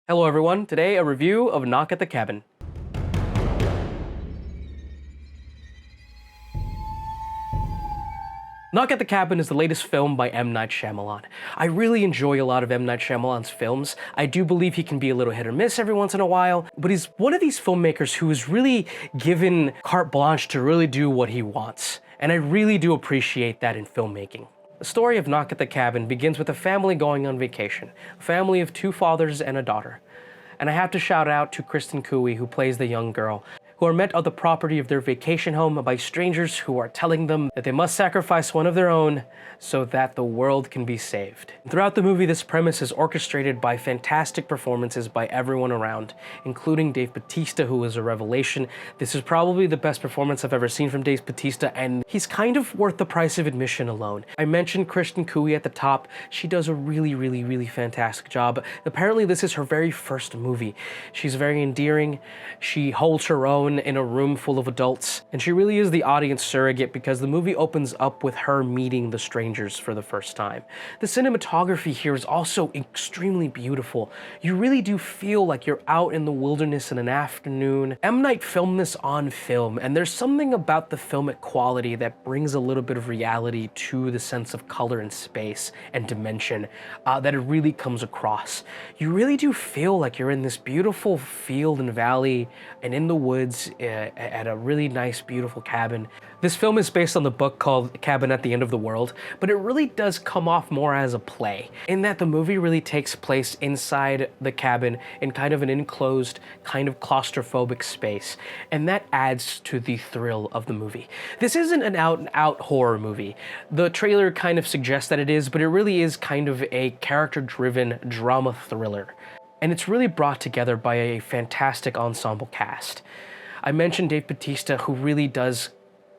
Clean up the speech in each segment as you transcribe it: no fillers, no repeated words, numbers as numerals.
Hello everyone, today a review of Knock at the Cabin. Knock at the Cabin is the latest film by M. Night Shyamalan. I really enjoy a lot of M. Night Shyamalan's films. I do believe he can be a little hit or miss every once in a while, but he's one of these filmmakers who is really given carte blanche to really do what he wants. And I really do appreciate that in filmmaking. The story of Knock at the Cabin begins with a family going on vacation, a family of two fathers and a daughter. And I have to shout out to Kristen Cooey, who plays the young girl, who are met on the property of their vacation home by strangers who are telling them that they must sacrifice one of their own so that the world can be saved. Throughout the movie, this premise is orchestrated by fantastic performances by everyone around, including DaveBatista, who is a revelation. This is probably the best performance I've ever seen from DaveBatista, and he's kind of worth the price of admission alone. I mentioned Kristen Cooey at the top. She does a really fantastic job. Apparently, this is her very first movie. She's very endearing. She holds her own in a room full of adults, and she really is the audience surrogate because the movie opens up with her meeting the strangers for the first time. The cinematography here is also extremely beautiful. You really do feel like you're out in the wilderness in an afternoon. M. Night filmed this on film, and there's something about the filmic quality that brings a little bit of reality to the sense of color and space and dimension that it really comes across. You really do feel like you're in this beautiful field and valley and in the woods at a really nice, beautiful cabin. This film is based on the book called Cabin at the End of the World, but it really does come off more as a play, in that the movie really takes place inside the cabin in kind of an enclosed, kind of claustrophobic space, and that adds to the thrill of the movie. This isn't an out-and-out horror movie. The trailer kind of suggests that it is, but it really is kind of a character-driven drama thriller. And it's really brought together by a fantastic ensemble cast. I mentioned DaveBatista, who really does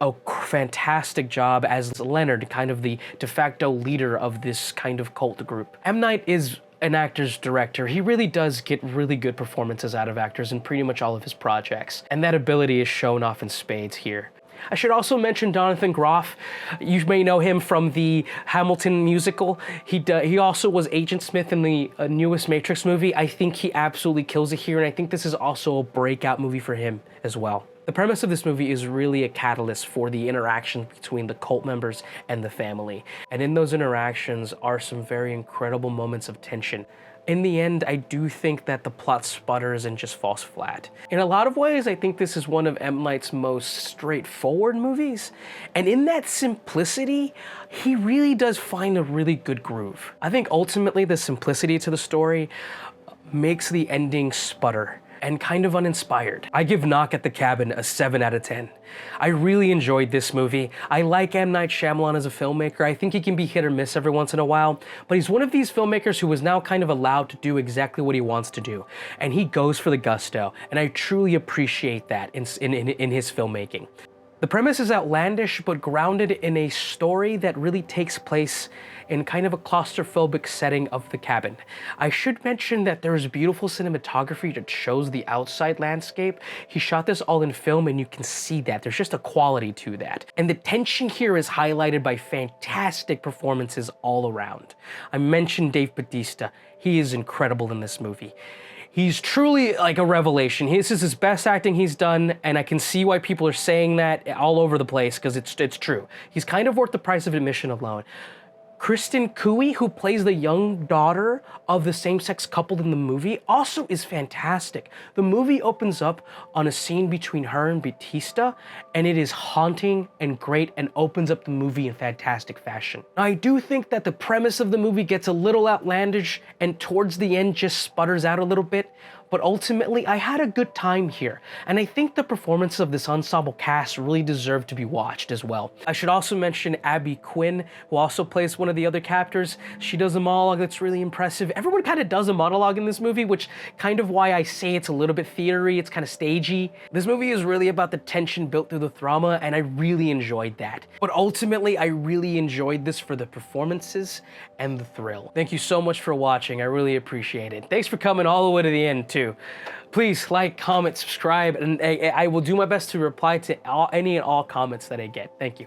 a fantastic job as Leonard, kind of the de facto leader of this kind of cult group. M. Night is an actor's director. He really does get really good performances out of actors in pretty much all of his projects, and that ability is shown off in spades here. I should also mention Jonathan Groff. You may know him from the Hamilton musical. He also was Agent Smith in the newest Matrix movie. I think he absolutely kills it here, and I think this is also a breakout movie for him as well. The premise of this movie is really a catalyst for the interaction between the cult members and the family. And in those interactions are some very incredible moments of tension. In the end, I do think that the plot sputters and just falls flat. In a lot of ways, I think this is one of M. Night's most straightforward movies. And in that simplicity, he really does find a really good groove. I think ultimately the simplicity to the story makes the ending sputter and kind of uninspired. I give Knock at the Cabin a 7 out of 10. I really enjoyed this movie. I like M. Night Shyamalan as a filmmaker. I think he can be hit or miss every once in a while, but he's one of these filmmakers who is now kind of allowed to do exactly what he wants to do, and he goes for the gusto, and I truly appreciate that in his filmmaking. The premise is outlandish, but grounded in a story that really takes place in kind of a claustrophobic setting of the cabin. I should mention that there is beautiful cinematography that shows the outside landscape. He shot this all in film, and you can see that. There's just a quality to that. And the tension here is highlighted by fantastic performances all around. I mentioned DaveBatista. He is incredible in this movie. He's truly like a revelation. This is his best acting he's done, and I can see why people are saying that all over the place, because it's true. He's kind of worth the price of admission alone. Kristen Cooey, who plays the young daughter of the same-sex couple in the movie, also is fantastic. The movie opens up on a scene between her and Batista, and it is haunting and great and opens up the movie in fantastic fashion. Now, I do think that the premise of the movie gets a little outlandish and towards the end just sputters out a little bit, but ultimately I had a good time here, and I think the performances of this ensemble cast really deserve to be watched as well. I should also mention Abby Quinn, who also plays one of the other captors. She does a monologue that's really impressive. Everyone kind of does a monologue in this movie, which kind of why I say it's a little bit theatery, it's kind of stagey. This movie is really about the tension built through the drama, and I really enjoyed that. But ultimately, I really enjoyed this for the performances and the thrill. Thank you so much for watching. I really appreciate it. Thanks for coming all the way to the end too. Please like, comment, subscribe, and I will do my best to reply to any and all comments that I get. Thank you.